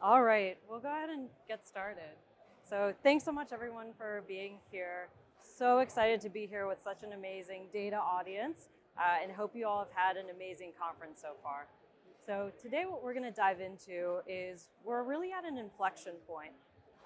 All right, we'll go ahead and get started. So thanks so much everyone for being here. So excited to be here with such an amazing data audience and hope you all have had an amazing conference so far. So today what we're gonna dive into is we're really at an inflection point.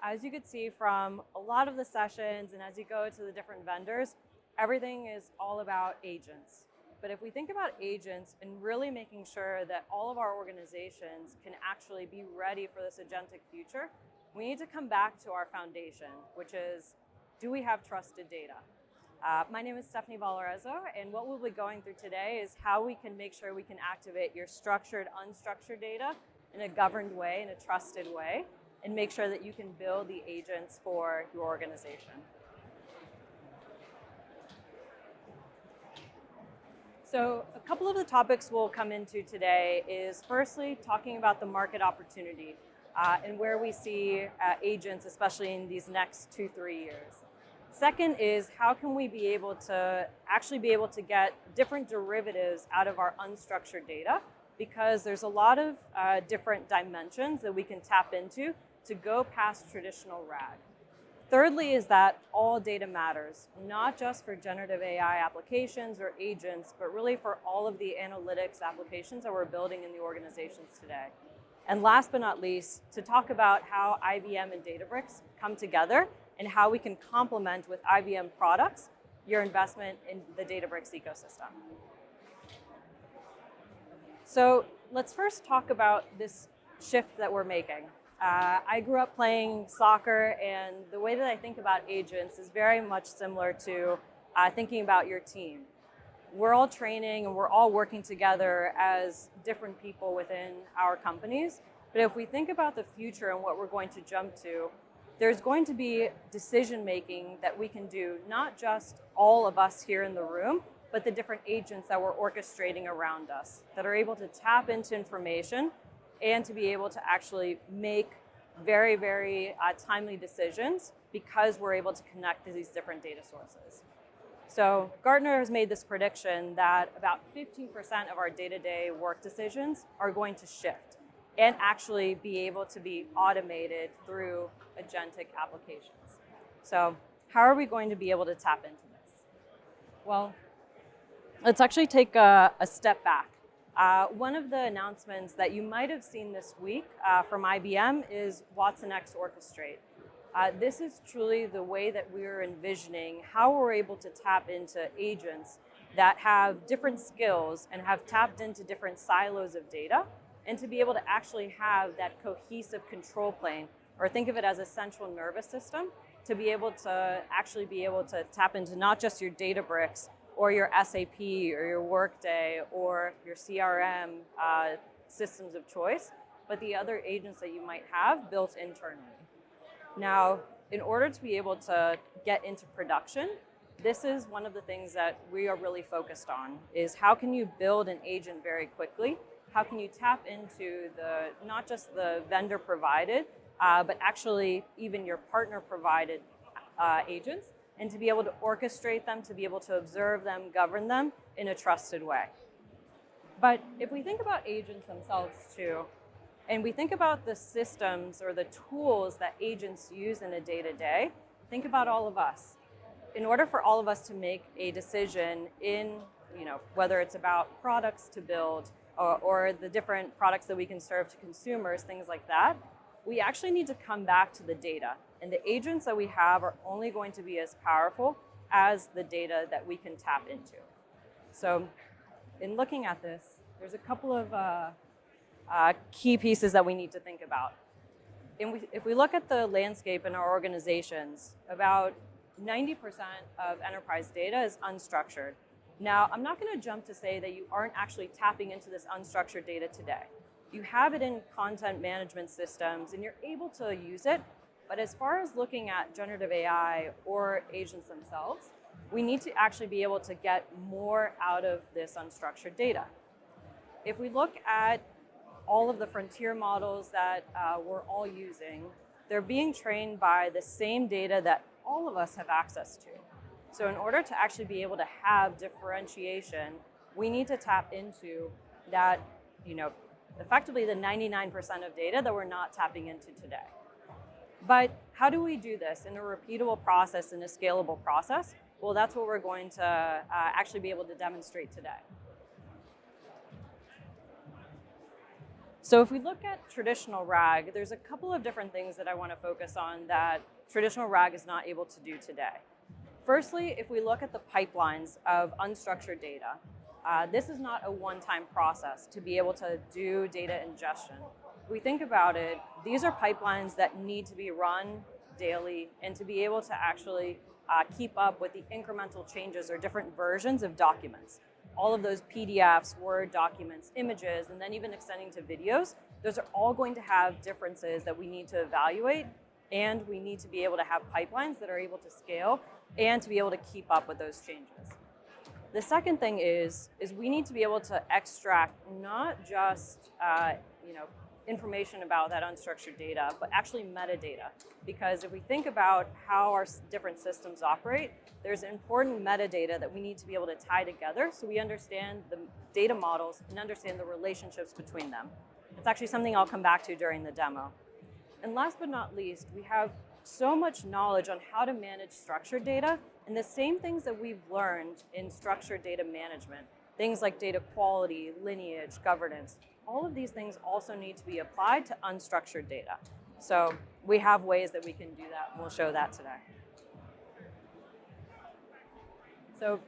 As you could see from a lot of the sessions and as you go to the different vendors, everything is all about agents. But if we think about agents and really making sure that all of our organizations can actually be ready for this agentic future, we need to come back to our foundation, which is, do we have trusted data? My name is Stephanie Valarezo, and what we'll be going through today is how we can make sure we can activate your structured, unstructured data in a governed way, in a trusted way, and make sure that you can build the agents for your organization. So a couple of the topics we'll come into today is firstly talking about the market opportunity and where we see agents, especially in these next 2-3 years. Second is how can we be able to get different derivatives out of our unstructured data, because there's a lot of different dimensions that we can tap into to go past traditional RAG. Thirdly is that all data matters, not just for generative AI applications or agents, but really for all of the analytics applications that we're building in the organizations today. And last but not least, to talk about how IBM and Databricks come together and how we can complement with IBM products your investment in the Databricks ecosystem. So let's first talk about this shift that we're making. I grew up playing soccer, and the way that I think about agents is very much similar to thinking about your team. We're all training and we're all working together as different people within our companies. But if we think about the future and what we're going to jump to, there's going to be decision making that we can do, not just all of us here in the room, but the different agents that we're orchestrating around us that are able to tap into information and to be able to actually make very, very timely decisions because we're able to connect to these different data sources. So Gartner has made this prediction that about 15% of our day-to-day work decisions are going to shift and actually be able to be automated through agentic applications. So how are we going to be able to tap into this? Well, let's actually take a step back. One of the announcements that you might have seen this week from IBM is watsonx Orchestrate. This is truly the way that we're envisioning how we're able to tap into agents that have different skills and have tapped into different silos of data, and to be able to actually have that cohesive control plane, or think of it as a central nervous system, to be able to actually be able to tap into not just your Databricks, or your SAP, or your Workday, or your CRM systems of choice, but the other agents that you might have built internally. Now, in order to be able to get into production, this is one of the things that we are really focused on, is how can you build an agent very quickly? How can you tap into not just the vendor provided, but actually even your partner provided agents, and to be able to orchestrate them, to be able to observe them, govern them in a trusted way. But if we think about agents themselves too, and we think about the systems or the tools that agents use in a day-to-day, think about all of us. In order for all of us to make a decision in, whether it's about products to build or the different products that we can serve to consumers, things like that, we actually need to come back to the data. And the agents that we have are only going to be as powerful as the data that we can tap into. So in looking at this, there's a couple of key pieces that we need to think about. If we look at the landscape in our organizations, about 90% of enterprise data is unstructured. Now, I'm not going to jump to say that you aren't actually tapping into this unstructured data today. You have it in content management systems and you're able to use it. But as far as looking at generative AI or agents themselves, we need to actually be able to get more out of this unstructured data. If we look at all of the frontier models that we're all using, they're being trained by the same data that all of us have access to. So in order to actually be able to have differentiation, we need to tap into that, effectively the 99% of data that we're not tapping into today. But how do we do this in a repeatable process, in a scalable process? Well, that's what we're going to actually be able to demonstrate today. So if we look at traditional RAG, there's a couple of different things that I want to focus on that traditional RAG is not able to do today. Firstly, if we look at the pipelines of unstructured data, this is not a one-time process to be able to do data ingestion. If we think about it, these are pipelines that need to be run daily and to be able to actually keep up with the incremental changes or different versions of documents. All of those PDFs, Word documents, images, and then even extending to videos, those are all going to have differences that we need to evaluate, and we need to be able to have pipelines that are able to scale and to be able to keep up with those changes. The second thing is we need to be able to extract not just information about that unstructured data, but actually metadata. Because if we think about how our different systems operate, there's important metadata that we need to be able to tie together so we understand the data models and understand the relationships between them. It's actually something I'll come back to during the demo. And last but not least, we have so much knowledge on how to manage structured data and the same things that we've learned in structured data management, things like data quality, lineage, governance. All of these things also need to be applied to unstructured data. So we have ways that we can do that, and we'll show that today. So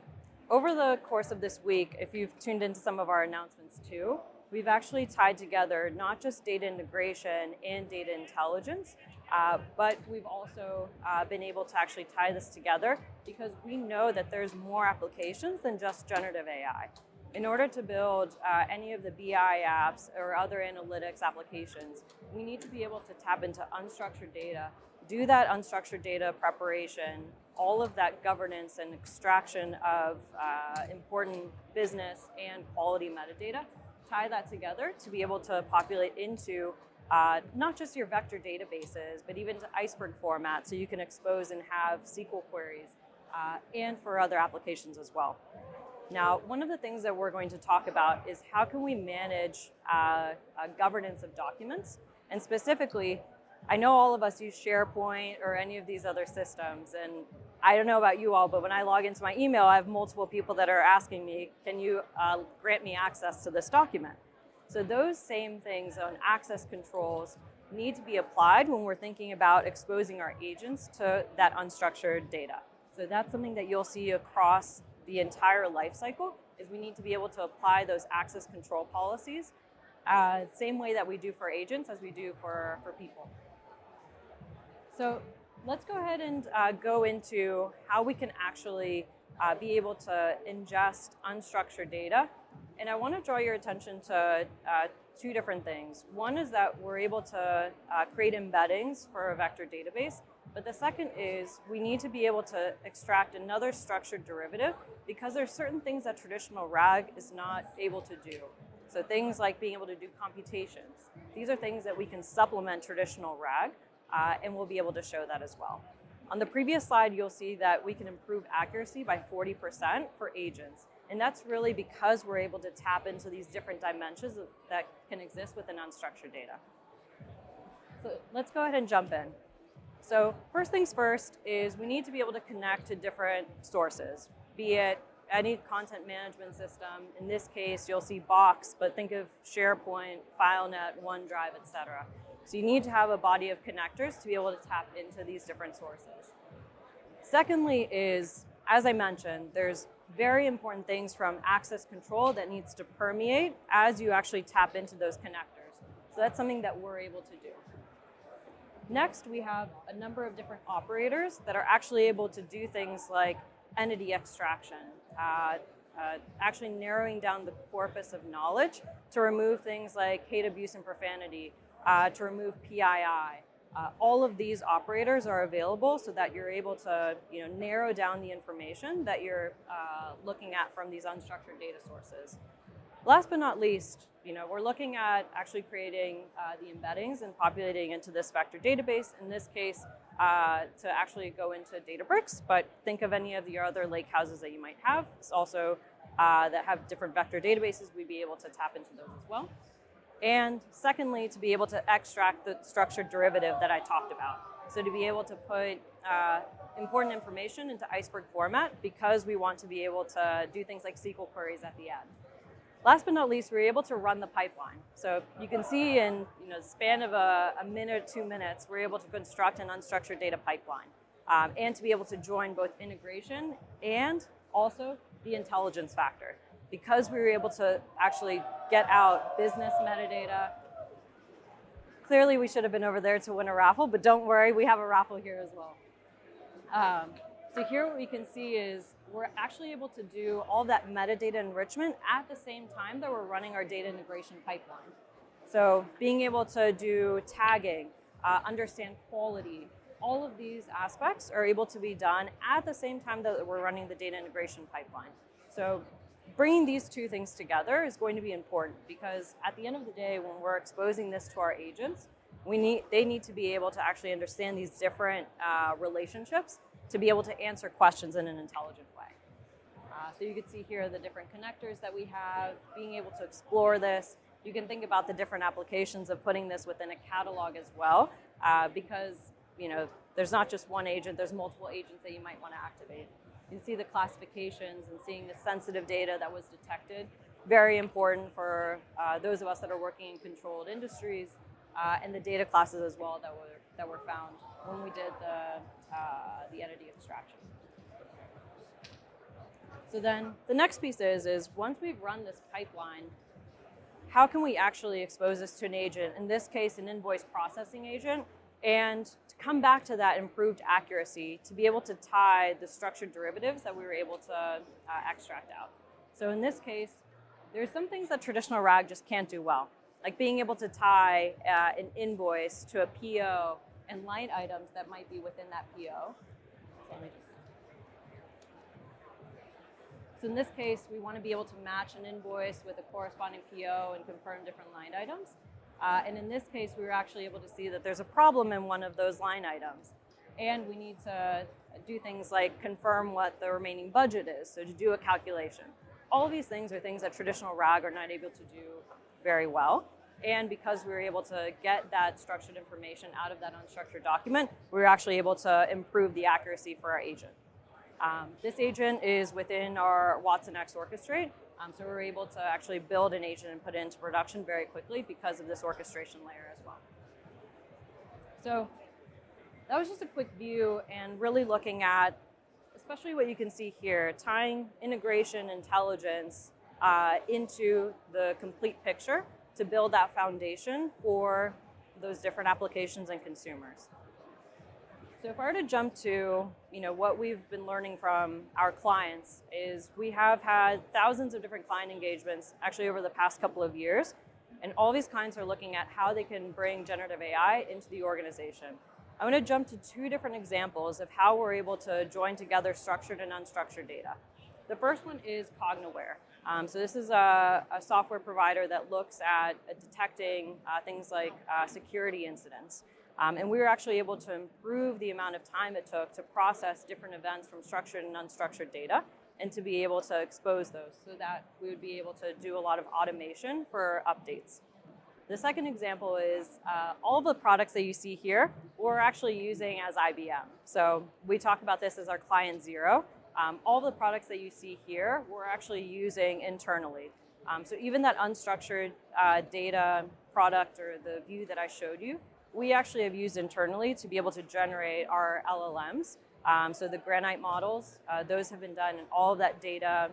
over the course of this week, if you've tuned into some of our announcements too, we've actually tied together not just data integration and data intelligence, but we've also been able to actually tie this together because we know that there's more applications than just generative AI. In order to build any of the BI apps or other analytics applications, we need to be able to tap into unstructured data, do that unstructured data preparation, all of that governance and extraction of important business and quality metadata, tie that together to be able to populate into not just your vector databases, but even to iceberg format so you can expose and have SQL queries and for other applications as well. Now, one of the things that we're going to talk about is how can we manage governance of documents, and specifically, I know all of us use SharePoint or any of these other systems, and I don't know about you all, but when I log into my email, I have multiple people that are asking me, can you grant me access to this document? So those same things on access controls need to be applied when we're thinking about exposing our agents to that unstructured data. So that's something that you'll see across the entire life cycle, is we need to be able to apply those access control policies same way that we do for agents as we do for people. So let's go ahead and go into how we can actually be able to ingest unstructured data. And I want to draw your attention to two different things. One is that we're able to create embeddings for a vector database. But the second is we need to be able to extract another structured derivative because there's certain things that traditional RAG is not able to do. So things like being able to do computations. These are things that we can supplement traditional RAG, and we'll be able to show that as well. On the previous slide, you'll see that we can improve accuracy by 40% for agents. And that's really because we're able to tap into these different dimensions that can exist within unstructured data. So let's go ahead and jump in. So first things first is we need to be able to connect to different sources, be it any content management system. In this case, you'll see Box, but think of SharePoint, FileNet, OneDrive, etc. So you need to have a body of connectors to be able to tap into these different sources. Secondly is, as I mentioned, there's very important things from access control that needs to permeate as you actually tap into those connectors. So that's something that we're able to do. Next, we have a number of different operators that are actually able to do things like entity extraction, actually narrowing down the corpus of knowledge to remove things like hate, abuse, and profanity, to remove PII. All of these operators are available so that you're able to narrow down the information that you're looking at from these unstructured data sources. Last but not least, we're looking at actually creating the embeddings and populating into this vector database, in this case, to actually go into Databricks, but think of any of the other lake houses that you might have. It's also that have different vector databases, we'd be able to tap into those as well. And secondly, to be able to extract the structured derivative that I talked about. So to be able to put important information into iceberg format because we want to be able to do things like SQL queries at the end. Last but not least, we were able to run the pipeline. So you can see in the span of a minute, 2 minutes, we're able to construct an unstructured data pipeline and to be able to join both integration and also the intelligence factor. Because we were able to actually get out business metadata. Clearly, we should have been over there to win a raffle, but don't worry, we have a raffle here as well. So here what we can see is we're actually able to do all that metadata enrichment at the same time that we're running our data integration pipeline. So being able to do tagging, understand quality, all of these aspects are able to be done at the same time that we're running the data integration pipeline. So bringing these two things together is going to be important because at the end of the day, when we're exposing this to our agents, they need to be able to actually understand these different relationships to be able to answer questions in an intelligent way. So you can see here the different connectors that we have, being able to explore this. You can think about the different applications of putting this within a catalog as well, because there's not just one agent, there's multiple agents that you might want to activate. You can see the classifications and seeing the sensitive data that was detected. Very important for those of us that are working in controlled industries, and the data classes as well that were found when we did the entity extraction. So then the next piece is once we've run this pipeline, how can we actually expose this to an agent, in this case an invoice processing agent, and to come back to that improved accuracy to be able to tie the structured derivatives that we were able to extract out. So in this case, there's some things that traditional RAG just can't do well, like being able to tie an invoice to a PO and line items that might be within that PO. So in this case, we want to be able to match an invoice with a corresponding PO and confirm different line items. And in this case, we were actually able to see that there's a problem in one of those line items. And we need to do things like confirm what the remaining budget is, so to do a calculation. All of these things are things that traditional RAG are not able to do very well. And because we were able to get that structured information out of that unstructured document, we were actually able to improve the accuracy for our agent. This agent is within our Watson X Orchestrate, so we're able to actually build an agent and put it into production very quickly because of this orchestration layer as well. So that was just a quick view and really looking at, especially what you can see here, tying integration intelligence into the complete picture to build that foundation for those different applications and consumers. So if I were to jump to what we've been learning from our clients is we have had thousands of different client engagements actually over the past couple of years, and all these clients are looking at how they can bring generative AI into the organization. I'm going to jump to two different examples of how we're able to join together structured and unstructured data. The first one is Cognaware. So this is a software provider that looks at detecting things like security incidents. And we were actually able to improve the amount of time it took to process different events from structured and unstructured data and to be able to expose those so that we would be able to do a lot of automation for updates. The second example is all of the products that you see here, we're actually using as IBM. So we talk about this as our client zero. All of the products that you see here, we're actually using internally. So even that unstructured data product or the view that I showed you, we actually have used internally to be able to generate our LLMs. So the Granite models, those have been done, and all of that data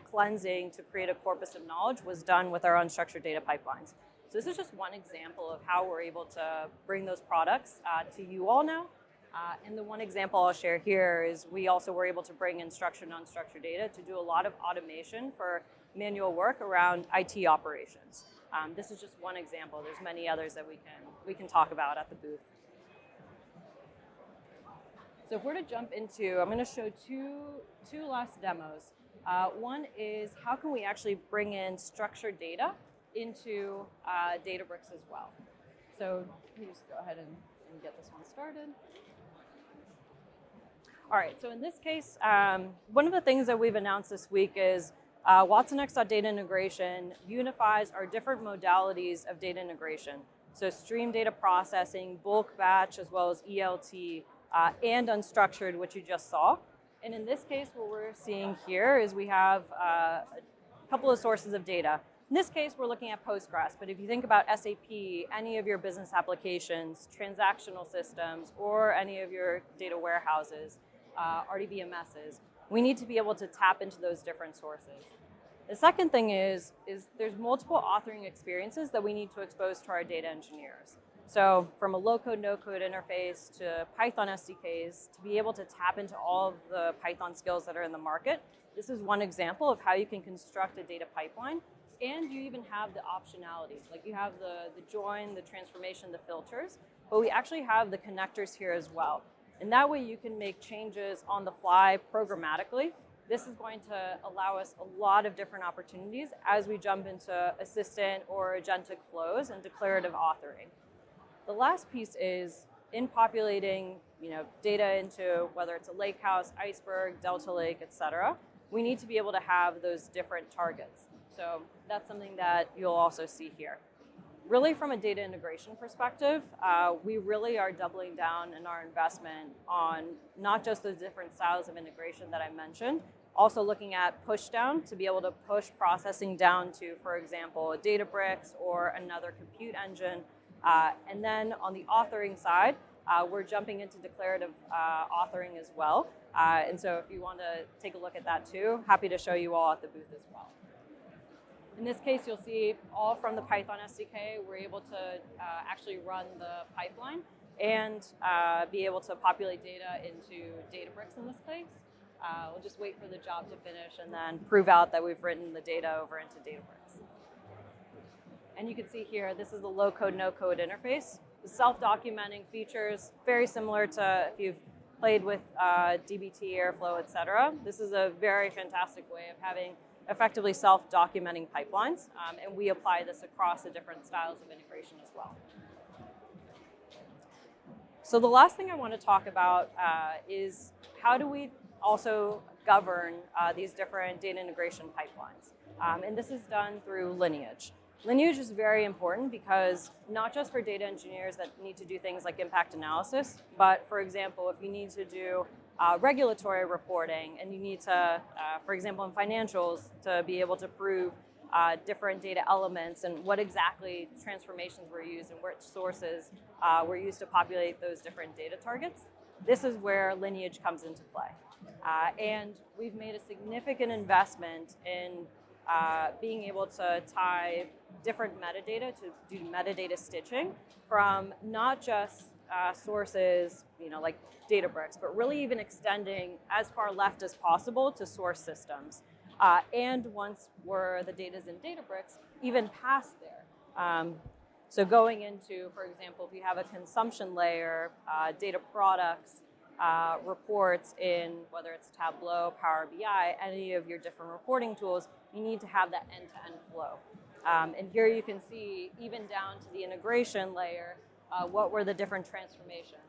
cleansing to create a corpus of knowledge was done with our unstructured data pipelines. So this is just one example of how we're able to bring those products to you all now. And the one example I'll share here is we also were able to bring in structured and unstructured data to do a lot of automation for manual work around IT operations. This is just one example. There's many others that we can talk about at the booth. So if we're to jump into, I'm going to show two last demos. One is how can we actually bring in structured data into Databricks as well. So let me just go ahead and get this one started. All right, so in this case, one of the things that we've announced this week is watsonx.data integration unifies our different modalities of data integration. So stream data processing, bulk batch, as well as ELT, and unstructured, which you just saw. And in this case, what we're seeing here is we have a couple of sources of data. In this case, we're looking at Postgres, but if you think about SAP, any of your business applications, transactional systems, or any of your data warehouses, RDBMSs, we need to be able to tap into those different sources. The second thing is there's multiple authoring experiences that we need to expose to our data engineers. So from a low-code, no-code interface to Python SDKs, to be able to tap into all of the Python skills that are in the market, this is one example of how you can construct a data pipeline, and you even have the optionality. Like you have the join, the transformation, the filters, but we actually have the connectors here as well. And that way you can make changes on the fly programmatically. This is going to allow us a lot of different opportunities as we jump into assistant or agentic flows and declarative authoring. The last piece is in populating, data into whether it's a lakehouse, iceberg, delta lake, et cetera, we need to be able to have those different targets. So that's something that you'll also see here. Really from a data integration perspective, we really are doubling down in our investment on not just those different styles of integration that I mentioned, also looking at push down to be able to push processing down to, for example, a Databricks or another compute engine. And then on the authoring side, we're jumping into declarative authoring as well. And so if you want to take a look at that too, happy to show you all at the booth as well. In this case, you'll see all from the Python SDK, we're able to actually run the pipeline and be able to populate data into Databricks in this case. We'll just wait for the job to finish and then prove out that we've written the data over into Databricks. And you can see here, this is the low-code, no-code interface. The self-documenting features, very similar to if you've played with DBT, Airflow, et cetera. This is a very fantastic way of having effectively self-documenting pipelines, and we apply this across the different styles of integration as well. So the last thing I want to talk about is how do we also govern these different data integration pipelines. And this is done through lineage. Lineage is very important because not just for data engineers that need to do things like impact analysis, but for example, if you need to do regulatory reporting and you need to, for example, in financials, to be able to prove different data elements and what exactly transformations were used and which sources were used to populate those different data targets, this is where lineage comes into play. And we've made a significant investment in being able to tie different metadata to do metadata stitching from not just sources, like Databricks, but really even extending as far left as possible to source systems. And once the data's in Databricks, even past there. So going into, for example, if you have a consumption layer, data products, reports in whether it's Tableau, Power BI, any of your different reporting tools, you need to have that end-to-end flow. And here you can see, even down to the integration layer, what were the different transformations.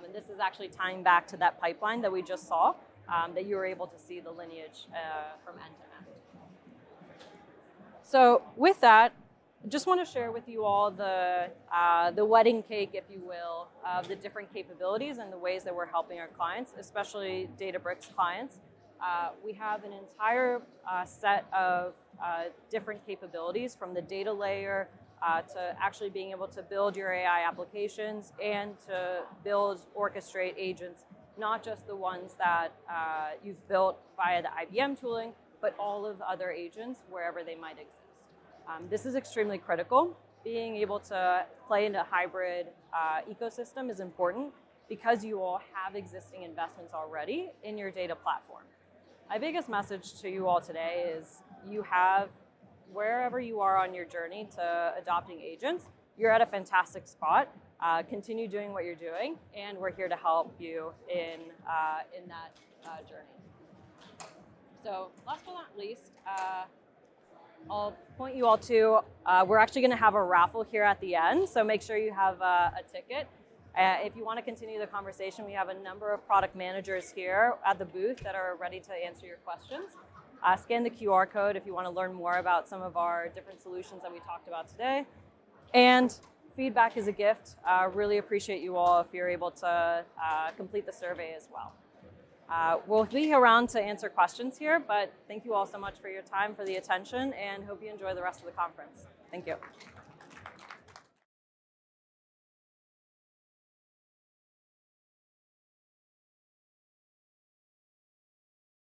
And this is actually tying back to that pipeline that we just saw, that you were able to see the lineage from end to end. So with that, I just want to share with you all the wedding cake, if you will, of the different capabilities and the ways that we're helping our clients, especially Databricks clients. We have an entire set of different capabilities from the data layer to actually being able to build your AI applications and to orchestrate agents, not just the ones that you've built via the IBM tooling, but all of the other agents wherever they might exist. This is extremely critical. Being able to play in a hybrid ecosystem is important because you all have existing investments already in your data platform. My biggest message to you all today is you have, wherever you are on your journey to adopting agents, you're at a fantastic spot. Continue doing what you're doing, and we're here to help you in that journey. So last but not least, I'll point you all to, we're actually going to have a raffle here at the end, so make sure you have a ticket. If you want to continue the conversation, we have a number of product managers here at the booth that are ready to answer your questions. Scan the QR code if you want to learn more about some of our different solutions that we talked about today. And feedback is a gift. Really appreciate you all if you're able to complete the survey as well. We'll be around to answer questions here, but thank you all so much for your time, for the attention, and hope you enjoy the rest of the conference. Thank you.